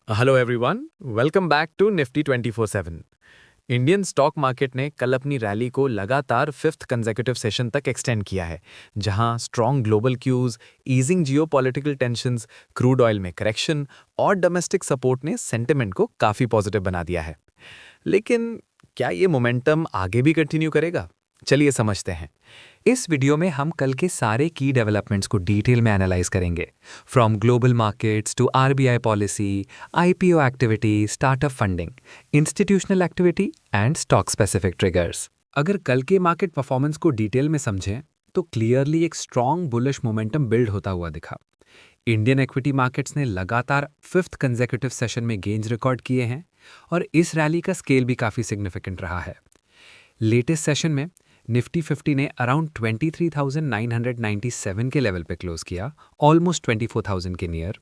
Hello everyone, welcome back to Nifty 24/7। Indian stock market ने कल अपनी रैली को लगातार फिफ्थ कंसेक्यूटिव सेशन तक एक्सटेंड किया है, जहां strong global cues, easing geopolitical tensions, crude oil में करेक्शन और डोमेस्टिक सपोर्ट ने सेंटिमेंट को काफ़ी पॉजिटिव बना दिया है। लेकिन क्या ये मोमेंटम आगे भी कंटिन्यू करेगा? चलिए समझते हैं। इस वीडियो में हम कल के सारे की डेवलपमेंट्स को डिटेल में एनालाइज करेंगे, from global markets to RBI policy, IPO activity, startup funding, institutional activity and stock specific triggers. अगर कल के मार्केट परफॉर्मेंस को डिटेल में समझें तो क्लियरली एक स्ट्रॉन्ग बुलिश मोमेंटम बिल्ड होता हुआ दिखा। इंडियन इक्विटी मार्केट्स ने लगातार फिफ्थ कंसेक्यूटिव सेशन में गेन्स रिकॉर्ड किए हैं और इस रैली का स्केल भी काफ़ी सिग्निफिकेंट रहा है। लेटेस्ट सेशन में निफ्टी 50 ने अराउंड 23,997 के लेवल पे क्लोज किया, ऑलमोस्ट 24,000 के नियर।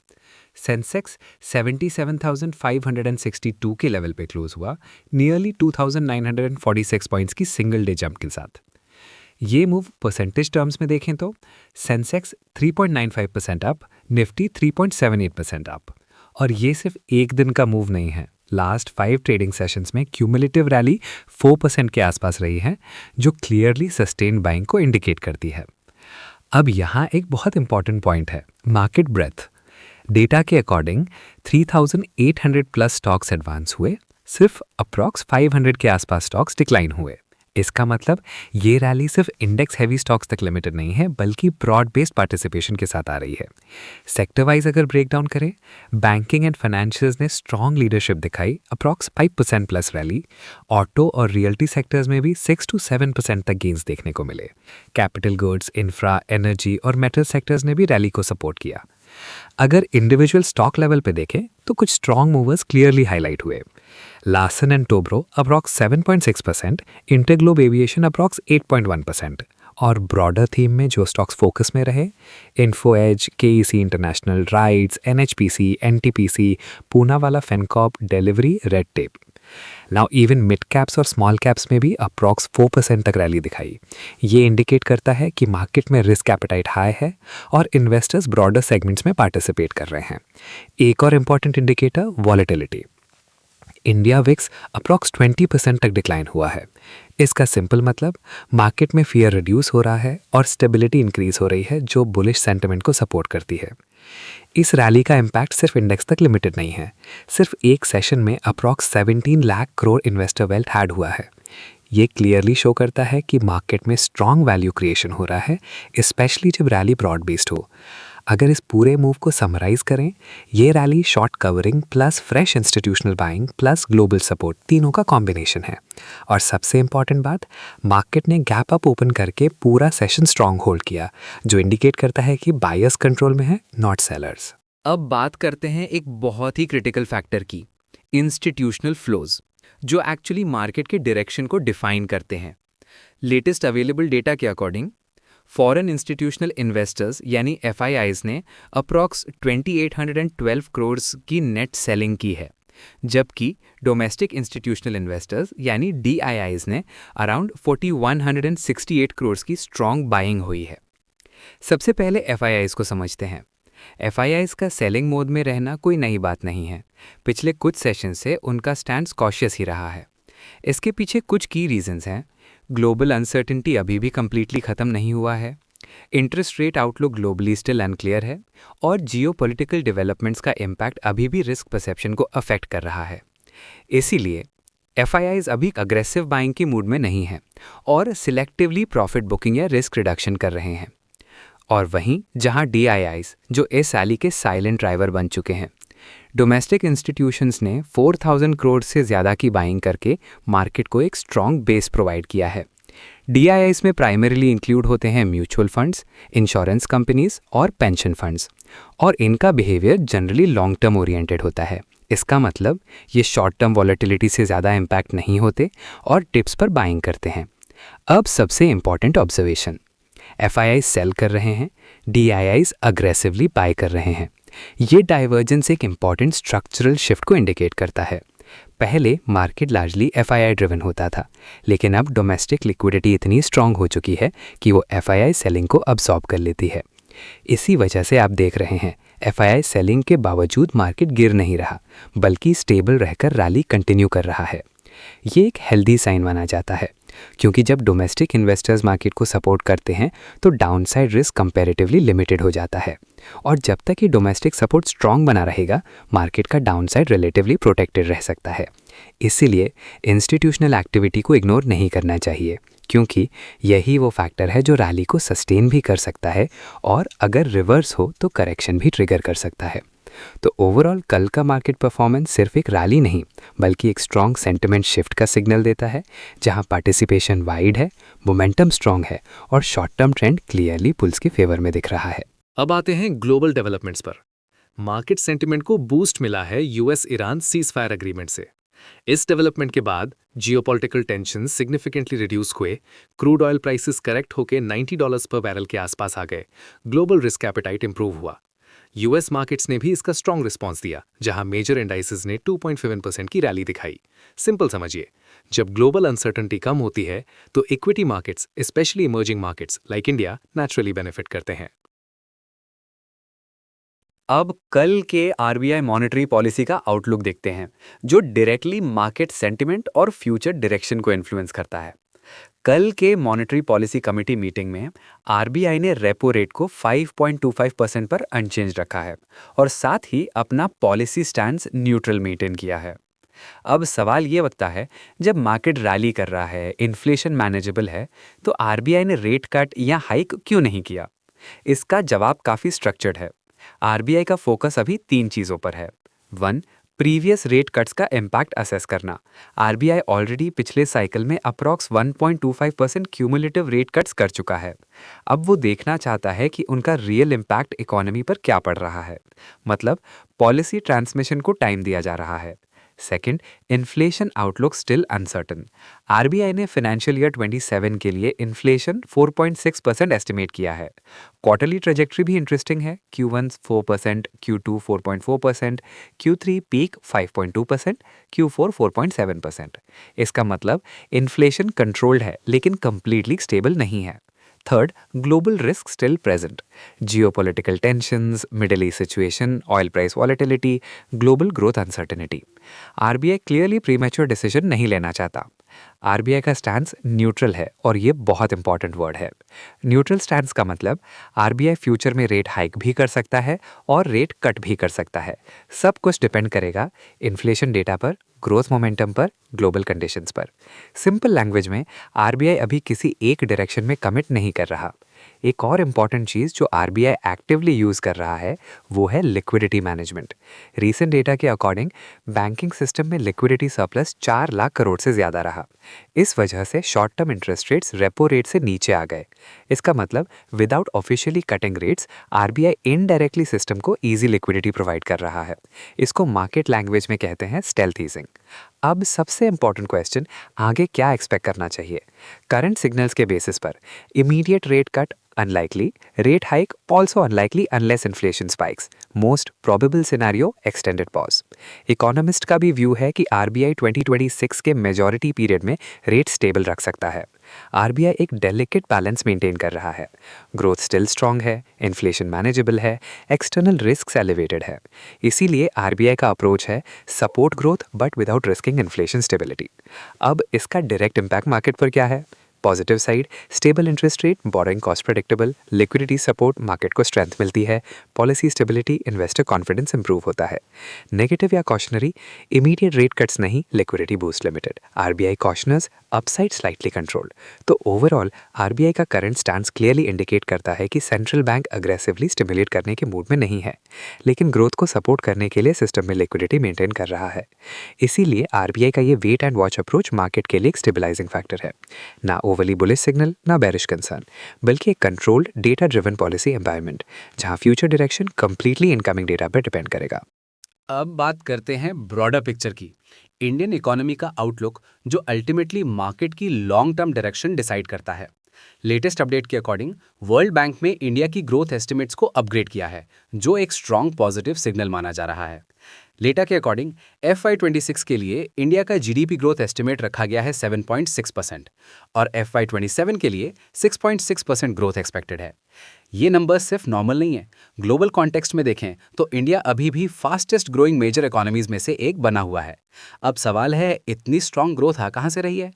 सेंसेक्स 77,562 के लेवल पे क्लोज हुआ, नियरली 2,946 पॉइंट्स की सिंगल डे जंप के साथ। ये मूव परसेंटेज टर्म्स में देखें तो सेंसेक्स 3.95% अप, निफ्टी 3.78% अप। और ये सिर्फ एक दिन का मूव नहीं है। लास्ट 5 ट्रेडिंग सेशंस में क्यूमुलेटिव रैली 4% के आसपास रही है, जो क्लियरली सस्टेन्ड बाइंग को इंडिकेट करती है। अब यहाँ एक बहुत इंपॉर्टेंट पॉइंट है, मार्केट ब्रेथ। डेटा के अकॉर्डिंग 3,800 प्लस स्टॉक्स एडवांस हुए, सिर्फ अप्रॉक्स 500 के आसपास स्टॉक्स डिक्लाइन हुए। इसका मतलब ये रैली सिर्फ इंडेक्स हैवी स्टॉक्स तक लिमिटेड नहीं है, बल्कि ब्रॉड बेस्ड पार्टिसिपेशन के साथ आ रही है। सेक्टर वाइज अगर ब्रेक डाउन करें, बैंकिंग एंड फाइनेंशियल्स ने स्ट्रॉन्ग लीडरशिप दिखाई, अप्रॉक्स 5% प्लस रैली। ऑटो और रियल्टी सेक्टर्स में भी 6 to 7% तक गेन्स देखने को मिले। कैपिटल गुड्स, इंफ्रा, एनर्जी और मेटल सेक्टर्स ने भी रैली को सपोर्ट किया। अगर इंडिविजुअल स्टॉक लेवल पे देखें तो कुछ स्ट्रॉन्ग मूवर्स क्लियरली हाईलाइट हुए। Larsen and Toubro approx 7.6%, InterGlobe aviation approx 8.1%। और ब्रॉडर थीम में जो स्टॉक्स फोकस में रहे, info edge, KEC international, RITES, NHPC, NTPC, Poonawalla Fincorp, Delhivery, red tape. Now even mid caps और स्मॉल कैप्स में भी approx 4% तक रैली दिखाई। ये इंडिकेट करता है कि मार्केट में रिस्क एपेटाइट हाई है और इन्वेस्टर्स ब्रॉडर सेगमेंट्स में पार्टिसिपेट कर रहे हैं। एक और important indicator, volatility. India VIX approx 20% तक डिक्लाइन हुआ है। इसका सिंपल मतलब मार्केट में फियर रिड्यूस हो रहा है और स्टेबिलिटी इंक्रीज हो रही है, जो बुलिश सेंटिमेंट को सपोर्ट करती है। इस रैली का इम्पैक्ट सिर्फ इंडेक्स तक लिमिटेड नहीं है। सिर्फ एक सेशन में approx 17 lakh crore investor wealth add हुआ है। ये क्लियरली शो करता है कि मार्केट में स्ट्रॉन्ग वैल्यू क्रिएशन हो रहा है, स्पेशली जब रैली ब्रॉड बेस्ड हो। अगर इस पूरे मूव को समराइज करें, ये rally short covering plus fresh institutional buying plus global support तीनों का कॉम्बिनेशन है। और सबसे इंपॉर्टेंट बात, मार्केट ने गैप अप ओपन करके पूरा सेशन स्ट्रॉन्ग होल्ड किया, जो इंडिकेट करता है कि बायर्स कंट्रोल में है, नॉट सेलर्स। अब बात करते हैं एक बहुत ही क्रिटिकल फैक्टर की, इंस्टीट्यूशनल फ्लोज, जो एक्चुअली मार्केट के डायरेक्शन को डिफाइन करते हैं। लेटेस्ट अवेलेबल डेटा के अकॉर्डिंग फॉरेन इंस्टीट्यूशनल इन्वेस्टर्स यानी FIIs ने अप्रॉक्स 2812 करोड़ की नेट सेलिंग की है, जबकि डोमेस्टिक इंस्टीट्यूशनल इन्वेस्टर्स यानी DIIs ने अराउंड 4168 करोड़ की स्ट्रॉन्ग बाइंग हुई है। सबसे पहले FIIs को समझते हैं। FIIs का सेलिंग मोड में रहना कोई नई बात नहीं है। पिछले कुछ सेशन से उनका स्टैंड कॉशियस ही रहा है। इसके पीछे कुछ की रीजंस हैं। ग्लोबल अनसर्टिनिटी अभी भी कंप्लीटली ख़त्म नहीं हुआ है, interest rate outlook globally still unclear है, और जियोपॉलिटिकल डेवलपमेंट्स का इम्पैक्ट अभी भी रिस्क परसेप्शन को अफेक्ट कर रहा है। इसीलिए FIIs अभी अग्रेसिव बाइंग के मूड में नहीं है और सिलेक्टिवली प्रॉफिट बुकिंग या रिस्क रिडक्शन कर रहे हैं। और वहीं जहां DIIs, जो इस रैली के साइलेंट ड्राइवर बन चुके हैं, डोमेस्टिक इंस्टीट्यूशंस ने 4,000 करोड़ से ज़्यादा की बाइंग करके मार्केट को एक स्ट्रॉन्ग बेस प्रोवाइड किया है। DIIs में प्राइमरीली इंक्लूड होते हैं म्यूचुअल फंड्स, इंश्योरेंस कंपनीज और पेंशन फंड्स, और इनका behaviour generally long term oriented होता है। इसका मतलब ये शॉर्ट टर्म वॉलेटिलिटी से ज़्यादा इम्पैक्ट नहीं होते और टिप्स पर बाइंग करते हैं। अब सबसे इंपॉर्टेंट ऑब्जर्वेशन, FIIs सेल कर रहे हैं, DIIs अग्रेसिवली बाय कर रहे हैं। ये डाइवर्जेंस एक इम्पॉर्टेंट स्ट्रक्चरल शिफ्ट को इंडिकेट करता है। पहले मार्केट लार्जली FII ड्रिवन होता था, लेकिन अब डोमेस्टिक लिक्विडिटी इतनी स्ट्रांग हो चुकी है कि वो FII सेलिंग को अब्सॉर्ब कर लेती है। इसी वजह से आप देख रहे हैं एफआईआई सेलिंग के बावजूद मार्केट गिर नहीं रहा, बल्कि स्टेबल रहकर रैली कंटिन्यू कर रहा है। ये एक हेल्दी साइन माना जाता है, क्योंकि जब डोमेस्टिक इन्वेस्टर्स मार्केट को सपोर्ट करते हैं तो डाउनसाइड रिस्क कंपैरेटिवली लिमिटेड हो जाता है, और जब तक ये डोमेस्टिक सपोर्ट स्ट्रांग बना रहेगा, मार्केट का डाउनसाइड रिलेटिवली प्रोटेक्टेड रह सकता है। इसीलिए इंस्टीट्यूशनल एक्टिविटी को इग्नोर नहीं करना चाहिए, क्योंकि यही वो फैक्टर है जो रैली को सस्टेन भी कर सकता है, और अगर रिवर्स हो तो करेक्शन भी ट्रिगर कर सकता है। तो ओवरऑल कल का मार्केट परफॉर्मेंस सिर्फ एक रैली नहीं, बल्कि एक स्ट्रॉन्ग सेंटिमेंट शिफ्ट का सिग्नल देता है, जहां पार्टिसिपेशन वाइड है, मोमेंटम स्ट्रॉन्ग है, और short term trend clearly bulls के फेवर में दिख रहा है। अब आते हैं ग्लोबल डेवलपमेंट्स पर। मार्केट सेंटिमेंट को बूस्ट मिला है यूएस ईरान सीजफायर एग्रीमेंट से। इस डेवलपमेंट के बाद जियोपॉलिटिकल टेंशन सिग्निफिकेंटली रिड्यूस हुए, क्रूड ऑयल प्राइसेस करेक्ट होकर $90 पर बैरल के आसपास आ गए, ग्लोबल रिस्क एपेटाइट इंप्रूव हुआ। यूएस मार्केट्स ने भी इसका स्ट्रॉन्ग रिस्पॉन्स दिया, जहां मेजर इंडाइसेस ने 2.7% की रैली दिखाई। सिंपल समझिए, जब ग्लोबल अनसर्टेनिटी कम होती है तो equity markets, specially emerging markets like India, naturally benefit करते हैं। अब कल के आरबीआई मॉनेटरी पॉलिसी का आउटलुक देखते हैं, जो डायरेक्टली मार्केट सेंटिमेंट और फ्यूचर डायरेक्शन को इन्फ्लुएंस करता है। कल के मॉनेटरी पॉलिसी कमेटी मीटिंग में आरबीआई ने रेपो रेट को 5.25% पर अनचेंज रखा है, और साथ ही अपना पॉलिसी स्टैंड्स न्यूट्रल मेंटेन किया है। अब सवाल ये उठता है, जब मार्केट रैली कर रहा है, इन्फ्लेशन मैनेजेबल है, तो आरबीआई ने रेट कट या हाइक क्यों नहीं किया? इसका जवाब काफ़ी स्ट्रक्चर्ड है। आरबीआई का फोकस अभी 3 चीज़ों पर है। 1. प्रीवियस रेट कट्स का इम्पैक्ट असेस करना। आरबीआई ऑलरेडी पिछले साइकिल में अप्रॉक्स 1.25% क्यूमुलेटिव रेट कट्स कर चुका है। अब वो देखना चाहता है कि उनका रियल इम्पैक्ट इकोनॉमी पर क्या पड़ रहा है, मतलब पॉलिसी ट्रांसमिशन को टाइम दिया जा रहा है। Second, inflation outlook still uncertain. RBI ने फाइनेंशियल ईयर 27 के लिए इन्फ्लेशन 4.6% एस्टिमेट किया है। क्वार्टरली ट्रेजेक्ट्री भी इंटरेस्टिंग है, Q1 4%, Q2 4.4%, Q3 peak 5.2%, Q4 4.7%। इसका मतलब इन्फ्लेशन कंट्रोल्ड है, लेकिन कंप्लीटली स्टेबल नहीं है। Third, global risk still present. Geopolitical tensions, middle east situation, oil price volatility, global growth uncertainty. RBI clearly premature decision नहीं लेना चाहता। आरबीआई का स्टैंस न्यूट्रल है, और ये बहुत इंपॉर्टेंट वर्ड है। न्यूट्रल स्टैंस का मतलब आरबीआई फ्यूचर में रेट हाइक भी कर सकता है और रेट कट भी कर सकता है। सब कुछ डिपेंड करेगा इन्फ्लेशन डेटा पर, ग्रोथ मोमेंटम पर, ग्लोबल कंडीशंस पर। सिंपल लैंग्वेज में आरबीआई अभी किसी एक डायरेक्शन में कमिट नहीं कर रहा। एक और इम्पॉर्टेंट चीज़ जो आरबीआई एक्टिवली यूज़ कर रहा है, वो है लिक्विडिटी मैनेजमेंट। रीसेंट डेटा के अकॉर्डिंग बैंकिंग सिस्टम में लिक्विडिटी सरप्लस 4 लाख करोड़ से ज़्यादा रहा। इस वजह से short term interest rates repo rate से नीचे आ गए। इसका मतलब without officially cutting rates, RBI indirectly system को ईजी लिक्विडिटी प्रोवाइड कर रहा है। इसको मार्केट लैंग्वेज में कहते हैं स्टेल्थ ईजिंग। अब सबसे इंपॉर्टेंट क्वेश्चन, आगे क्या एक्सपेक्ट करना चाहिए? करंट सिग्नल्स के बेसिस पर immediate rate cut unlikely, rate hike also unlikely unless inflation spikes. Most probable scenario, extended pause. Economist का भी व्यू है कि आरबीआई 2026 के मेजॉरिटी पीरियड में रेट स्टेबल रख सकता है। आरबीआई एक डेलिकेट बैलेंस मेंटेन कर रहा है। ग्रोथ स्टिल स्ट्रांग है, इन्फ्लेशन मैनेजेबल है, एक्सटर्नल रिस्क एलिवेटेड है। इसीलिए आरबीआई का अप्रोच है support growth but without risking inflation stability. अब इसका डायरेक्ट इम्पैक्ट मार्केट पर क्या है? Positive side, stable interest rate, borrowing cost predictable, liquidity support, market को स्ट्रेंथ मिलती है, policy stability, investor confidence improve होता है। नेगेटिव या कॉशनरी, इमीडिएट रेट कट्स नहीं, लिक्विडिटी बूस्ट लिमिटेड, आरबीआई कॉशनर्स, अपसाइड स्लाइटली कंट्रोल्ड। तो ओवरऑल आरबीआई का करंट स्टैंड क्लियरली इंडिकेट करता है कि सेंट्रल बैंक अग्रेसिवली स्टिमुलेट करने के मूड में नहीं है, लेकिन ग्रोथ को सपोर्ट करने के लिए सिस्टम में लिक्विडिटी मेंटेन कर रहा है। इसीलिए आरबीआई का ये wait and watch approach market के लिए एक स्टेबलाइजिंग फैक्टर है, ना ओवरली बुलिश सिग्नल, ना बेरिश कंसर्न, बल्कि एक controlled data driven policy environment, जहां future direction completely incoming data पर डिपेंड करेगा। अब बात करते हैं ब्रॉडर पिक्चर की, इंडियन इकोनॉमी का आउटलुक, जो अल्टीमेटली मार्केट की लॉन्ग टर्म डायरेक्शन डिसाइड करता है। लेटेस्ट अपडेट के अकॉर्डिंग वर्ल्ड बैंक में इंडिया की ग्रोथ एस्टिमेट्स को अपग्रेड किया है, जो एक स्ट्रॉन्ग पॉजिटिव सिग्नल माना जा रहा है। डेटा के अकॉर्डिंग FY26 के लिए इंडिया का जीडीपी ग्रोथ एस्टिमेट रखा गया है 7.6% और FY27 के लिए 6.6% ग्रोथ एक्सपेक्टेड है। ये नंबर्स सिर्फ नॉर्मल नहीं है, ग्लोबल कॉन्टेक्स्ट में देखें तो इंडिया अभी भी फास्टेस्ट ग्रोइंग मेजर इकोनॉमीज में से एक बना हुआ है। अब सवाल है, इतनी स्ट्रांग ग्रोथ आ कहाँ से रही है?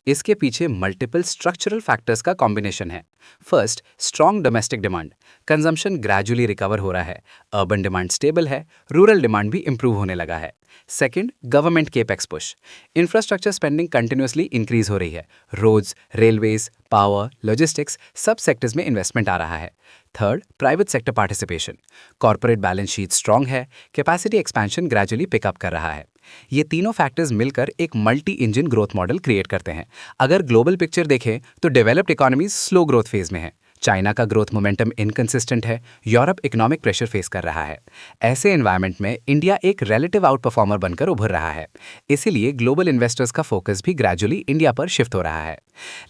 इसके पीछे मल्टीपल स्ट्रक्चरल फैक्टर्स का कॉम्बिनेशन है। First, strong domestic demand, consumption gradually recover हो रहा है, अर्बन डिमांड स्टेबल है, रूरल डिमांड भी इंप्रूव होने लगा है। Second, government capex push, infrastructure spending continuously increase हो रही है, रोड्स, रेलवेज, पावर, लॉजिस्टिक्स सब सेक्टर्स में इन्वेस्टमेंट आ रहा है। Third, private sector participation, corporate balance sheet strong है, कैपेसिटी एक्सपेंशन ग्रेजुअली पिकअप कर रहा है। ये तीनों फैक्टर्स मिलकर एक multi engine growth model create करते हैं। अगर ग्लोबल पिक्चर देखें तो developed economies slow growth phase में है, चाइना का ग्रोथ मोमेंटम इनकंसिस्टेंट है, यूरोप इकोनॉमिक प्रेशर फेस कर रहा है। ऐसे एनवायरनमेंट में इंडिया एक रिलेटिव आउट परफॉर्मर बनकर उभर रहा है। इसीलिए ग्लोबल इन्वेस्टर्स का फोकस भी ग्रेजुअली इंडिया पर शिफ्ट हो रहा है।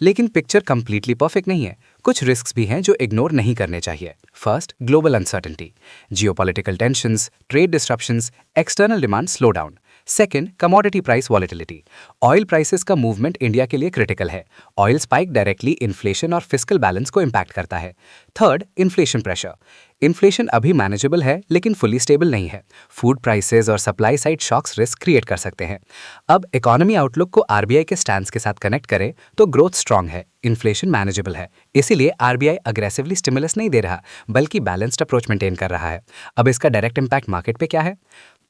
लेकिन पिक्चर कंप्लीटली परफेक्ट नहीं है, कुछ रिस्क्स भी हैं जो इग्नोर नहीं करने चाहिए। First, global uncertainty, geopolitical tensions, trade disruptions, external demand slow down. Second, commodity price volatility, oil prices का मूवमेंट इंडिया के लिए क्रिटिकल है। ऑयल स्पाइक डायरेक्टली इन्फ्लेशन और फिस्कल बैलेंस को इम्पैक्ट करता है। थर्ड, इन्फ्लेशन प्रेशर, इन्फ्लेशन अभी manageable है लेकिन फुली स्टेबल नहीं है। फूड प्राइसेस और supply side shocks risk create कर सकते हैं। अब इकोनॉमी आउटलुक को आरबीआई के स्टैंड्स के साथ कनेक्ट करें तो ग्रोथ स्ट्रांग है, इन्फ्लेशन मैनेजेबल है। इसीलिए आरबीआई अग्रेसिवली स्टिमुलस नहीं दे रहा बल्कि बैलेंस्ड अप्रोच मेंटेन कर रहा है। अब इसका डायरेक्ट इम्पैक्ट मार्केट पे क्या है?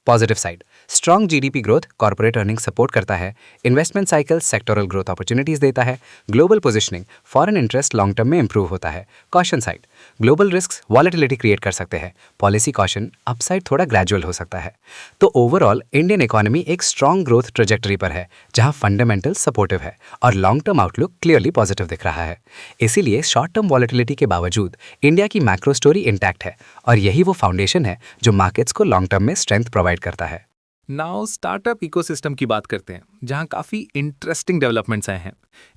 Positive side, strong GDP growth corporate earning support करता है, investment cycle sectoral growth opportunities देता है, global positioning foreign interest long term में इंप्रूव होता है। Caution side, global risk volatility create कर सकते हैं, पॉलिसी कॉशन अपसाइड थोड़ा ग्रेजुअल हो सकता है। तो ओवरऑल इंडियन इकोनॉमी एक स्ट्रांग ग्रोथ ट्रेजेक्टरी पर है जहां फंडामेंटल सपोर्टिव है और long term outlook clearly positive दिख रहा है। इसीलिए शॉर्ट टर्म वॉलेटिलिटी के बावजूद इंडिया की मैक्रो स्टोरी इंटैक्ट है और यही वो फाउंडेशन है जो मार्केट्स को लॉन्ग टर्म में स्ट्रेंथ प्रोवाइड करता है। नाउ स्टार्टअप इकोसिस्टम की बात करते हैं जहां काफी इंटरेस्टिंग डेवलपमेंट्स आए हैं।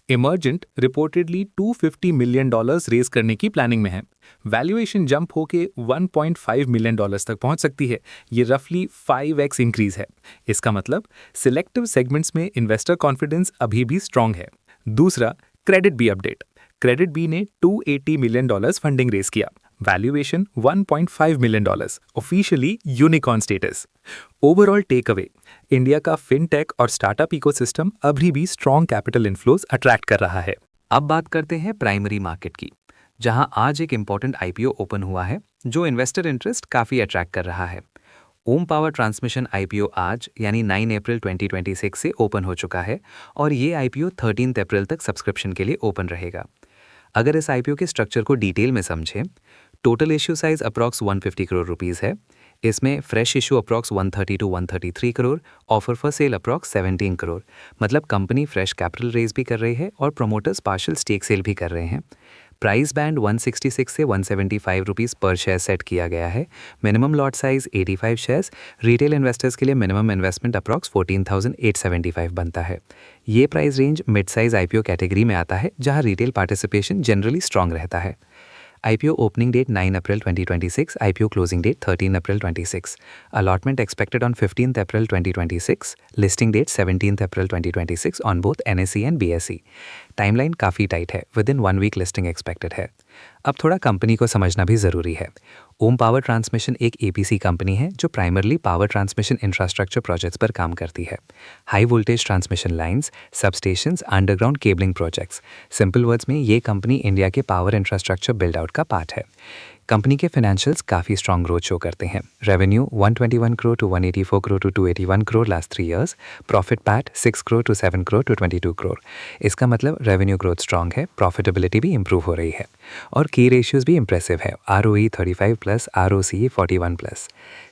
इमर्जेंट रिपोर्टेडली $250 मिलियन रेज करने की प्लानिंग में है। वैल्यूएशन जंप होके $1.5 मिलियन तक पहुंच सकती है। ये रफली 5x इंक्रीज है। इसका मतलब सिलेक्टिव सेगमेंट्स में इन्वेस्टर कॉन्फिडेंस अभी भी स्ट्रांग है। दूसरा, KreditBee update, KreditBee ने $280 मिलियन फंडिंग रेज किया, valuation $1.5 million, officially unicorn status. Overall takeaway, India का फिनटेक और स्टार्टअप इकोसिस्टम अभी भी स्ट्रॉन्ग कैपिटल इन्फ्लोज अट्रैक्ट कर रहा है। अब बात करते हैं प्राइमरी मार्केट की, जहां आज एक इंपॉर्टेंट आईपीओ ओपन हुआ है जो इन्वेस्टर इंटरेस्ट काफ़ी अट्रैक्ट कर रहा है। ओम पावर ट्रांसमिशन आईपीओ आज यानी 9 अप्रैल 2026 से ओपन हो चुका है और ये आईपीओ 13 अप्रैल तक सब्सक्रिप्शन के लिए ओपन रहेगा। अगर इस आईपीओ के स्ट्रक्चर को डिटेल में समझें, total issue size approx 150 crore rupees है। इसमें fresh issue approx 130 to 133 crore, offer for sale approx 17 crore. मतलब कंपनी फ्रेश कैपिटल रेज भी कर रही है और प्रमोटर्स पार्शियल स्टेक सेल भी कर रहे हैं। प्राइस बैंड 166 से 175 रुपीज़ पर शेयर सेट किया गया है। Minimum lot size 85 shares. Retail investors के लिए मिनिमम इन्वेस्टमेंट अप्रॉक्स 14,875 बनता है। ये price range mid size IPO category में आता है जहां रिटेल पार्टिसिपेशन जनरली स्ट्रांग रहता है। IPO opening date 9 April 2026, IPO closing date 13 April 26. Allotment expected on 15th April 2026, listing date 17th April 2026 on both NSE and BSE. Timeline काफ़ी tight है, within 1 week listing expected है। अब थोड़ा company को समझना भी ज़रूरी है। ओम पावर ट्रांसमिशन एक APC कंपनी है जो primarily power transmission infrastructure projects पर काम करती है। High voltage transmission lines, substations, underground cabling projects. Simple words में ये कंपनी इंडिया के पावर इंफ्रास्ट्रक्चर बिल्ड आउट का पार्ट है। कंपनी के फाइनेंशियल्स काफ़ी स्ट्रॉन्ग ग्रोथ शो करते हैं। Revenue 121 crore to 184 crore to 281 crore last 3 years. Profit PAT 6 crore to 7 crore to 22 crore. इसका मतलब रेवेन्यू ग्रोथ स्ट्रॉन्ग है, प्रॉफिटेबिलिटी भी इंप्रूव हो रही है और की रेशियोज भी इंप्रेसिव है। ROE 35+, ROCE 41+।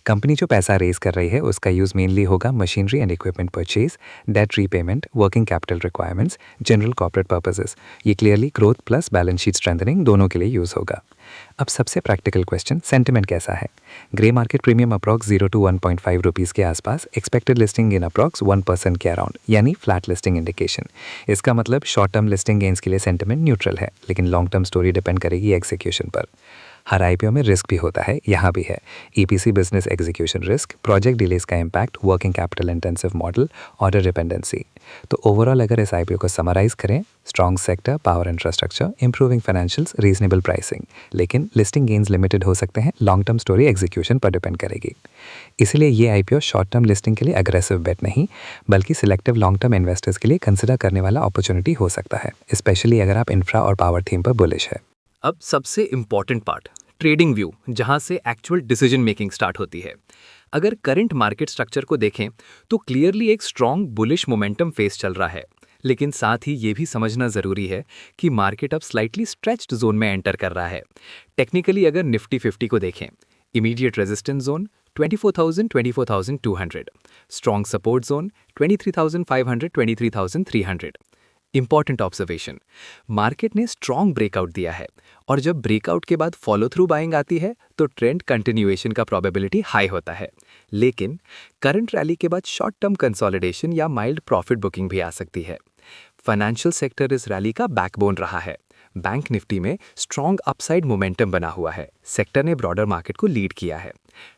कंपनी जो पैसा रेज कर रही है उसका यूज़ मेनली होगा machinery and equipment purchase, debt repayment, working capital requirements, general corporate purposes. ये clearly growth plus balance sheet strengthening दोनों के लिए यूज़ होगा। अब सबसे प्रैक्टिकल क्वेश्चन, सेंटिमेंट कैसा है? Grey market premium approx 0 to 1.5 rupees के आसपास, एक्सपेक्टेड लिस्टिंग इन अप्रॉक्स 1% के अराउंड, यानी फ्लैट लिस्टिंग इंडिकेशन। इसका मतलब शॉर्ट टर्म लिस्टिंग गेंस के लिए सेंटिमेंट न्यूट्रल है, लेकिन लॉन्ग टर्म स्टोरी डिपेंड करेगी एग्जीक्यूशन पर। हर आईपीओ में रिस्क भी होता है, यहाँ भी है। EPC business execution risk, project delays का impact, working capital intensive model, order dependency. तो ओवरऑल अगर इस आईपीओ को समराइज करें, strong sector, power infrastructure, improving financials, reasonable pricing. लेकिन लिस्टिंग गेन्स लिमिटेड हो सकते हैं, लॉन्ग टर्म स्टोरी एग्जीक्यूशन पर डिपेंड करेगी। इसलिए ये आईपीओ शॉर्ट टर्म लिस्टिंग के लिए अग्रेसिव बेट नहीं, बल्कि सिलेक्टिव लॉन्ग टर्म इन्वेस्टर्स के लिए कंसिडर करने वाला अपॉर्चुनिटी हो सकता है, स्पेशली अगर आप इंफ्रा और पावर थीम पर बुलिश है। अब सबसे इम्पॉर्टेंट पार्ट, ट्रेडिंग व्यू, जहां से एक्चुअल डिसीजन मेकिंग स्टार्ट होती है। अगर करंट मार्केट स्ट्रक्चर को देखें तो क्लियरली एक स्ट्रॉन्ग बुलिश मोमेंटम फेस चल रहा है, लेकिन साथ ही ये भी समझना जरूरी है कि मार्केट अब स्लाइटली स्ट्रेच्ड जोन में एंटर कर रहा है। टेक्निकली अगर निफ्टी 50 को देखें, immediate resistance zone 24,000-24,200, strong support zone 23,500-23,300। Important observation, market ने स्ट्रॉन्ग ब्रेकआउट दिया है और जब ब्रेकआउट के बाद फॉलो थ्रू बाइंग आती है तो ट्रेंड कंटिन्यूएशन का प्रोबेबिलिटी हाई होता है। लेकिन करंट रैली के बाद शॉर्ट टर्म कंसोलिडेशन या माइल्ड प्रॉफिट बुकिंग भी आ सकती है। फाइनेंशियल सेक्टर इस रैली का बैकबोन रहा है। बैंक निफ्टी में स्ट्रॉन्ग अपसाइड मोमेंटम बना हुआ है, सेक्टर ने ब्रॉडर मार्केट को लीड किया है।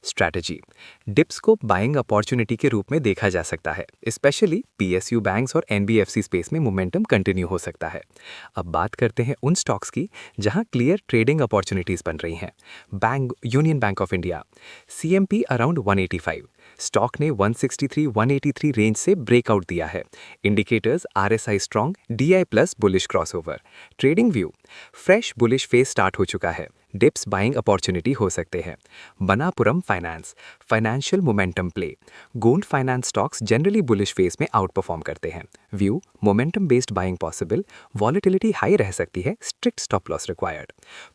स्ट्रैटेजी, डिप्स को बाइंग अपॉर्चुनिटी के रूप में देखा जा सकता है, स्पेशली पीएसयू बैंक्स और एनबीएफसी स्पेस में मोमेंटम कंटिन्यू हो सकता है। अब बात करते हैं उन स्टॉक्स की जहां क्लियर ट्रेडिंग अपॉर्चुनिटीज बन रही हैं। Union Bank of India, CMP around 185, stock ने 163-183 रेंज से ब्रेकआउट दिया है। Indicators RSI strong, DI plus bullish crossover. Trading view, fresh bullish phase start हो चुका है, डिप्स बाइंग अपॉर्चुनिटी हो सकते हैं। Manappuram finance, financial momentum play, gold finance stocks generally bullish phase में आउट परफॉर्म करते हैं। View, momentum based buying possible, volatility high रह सकती है, strict stop loss required.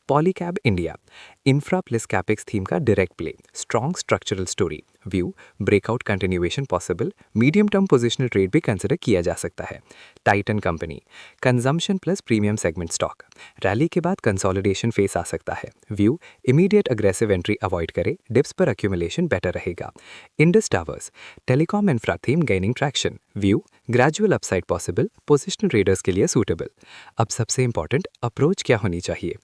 Polycab India, infra plus capex theme का direct play, strong structural story. View, breakout continuation possible, medium term positional trade भी consider किया जा सकता है। Titan company, consumption plus premium segment stock, rally के बाद consolidation phase आ सकता है। View, immediate aggressive entry avoid करें, डिप्स पर एक्यूमुलेशन बेटर रहेगा। Indus towers, telecom infra theme gaining traction. View, gradual upside possible, positional traders के लिए सूटेबल। अब सबसे इंपॉर्टेंट, अप्रोच क्या होनी चाहिए?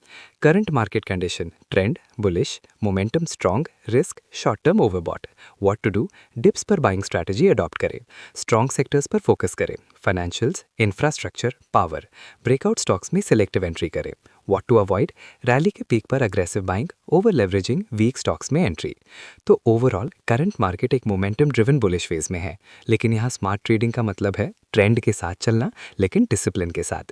Current market condition, trend bullish, momentum strong, risk short term overbought. What to do, dips पर buying strategy adopt करें, strong sectors पर फोकस करें, financials, infrastructure, power, breakout stocks में सिलेक्टिव एंट्री करें। व्हाट टू अवॉइड, रैली के peak पर aggressive buying, over leveraging, weak stocks में entry. तो ओवरऑल करंट मार्केट एक मोमेंटम ड्रिवन बुलिश फेज में है, लेकिन यहाँ स्मार्ट ट्रेडिंग का मतलब है ट्रेंड के साथ चलना, लेकिन डिसिप्लिन के साथ।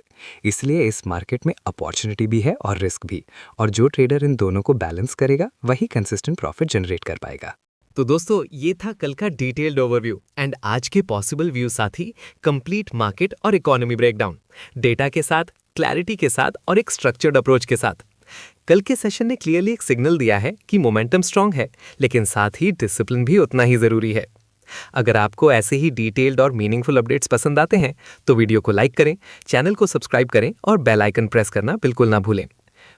इसलिए इस मार्केट में अपॉर्चुनिटी भी है और रिस्क भी, और जो ट्रेडर इन दोनों को बैलेंस करेगा वही कंसिस्टेंट प्रॉफिट जनरेट कर पाएगा। तो दोस्तों, ये था कल का डिटेल्ड ओवरव्यू एंड आज के पॉसिबल व्यू साथ ही कंप्लीट मार्केट और इकोनॉमी ब्रेकडाउन, डेटा के साथ, क्लैरिटी के साथ और एक स्ट्रक्चर्ड अप्रोच के साथ। कल के सेशन ने क्लियरली एक सिग्नल दिया है कि मोमेंटम स्ट्रांग है, लेकिन साथ ही डिसिप्लिन भी उतना ही जरूरी है। अगर आपको ऐसे ही डिटेल्ड और मीनिंगफुल अपडेट्स पसंद आते हैं तो वीडियो को लाइक करें, चैनल को सब्सक्राइब करें और बेल आइकन प्रेस करना बिल्कुल ना भूलें।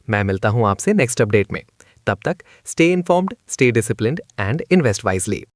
मैं मिलता हूं आपसे नेक्स्ट अपडेट में। तब तक stay informed, stay disciplined and invest wisely.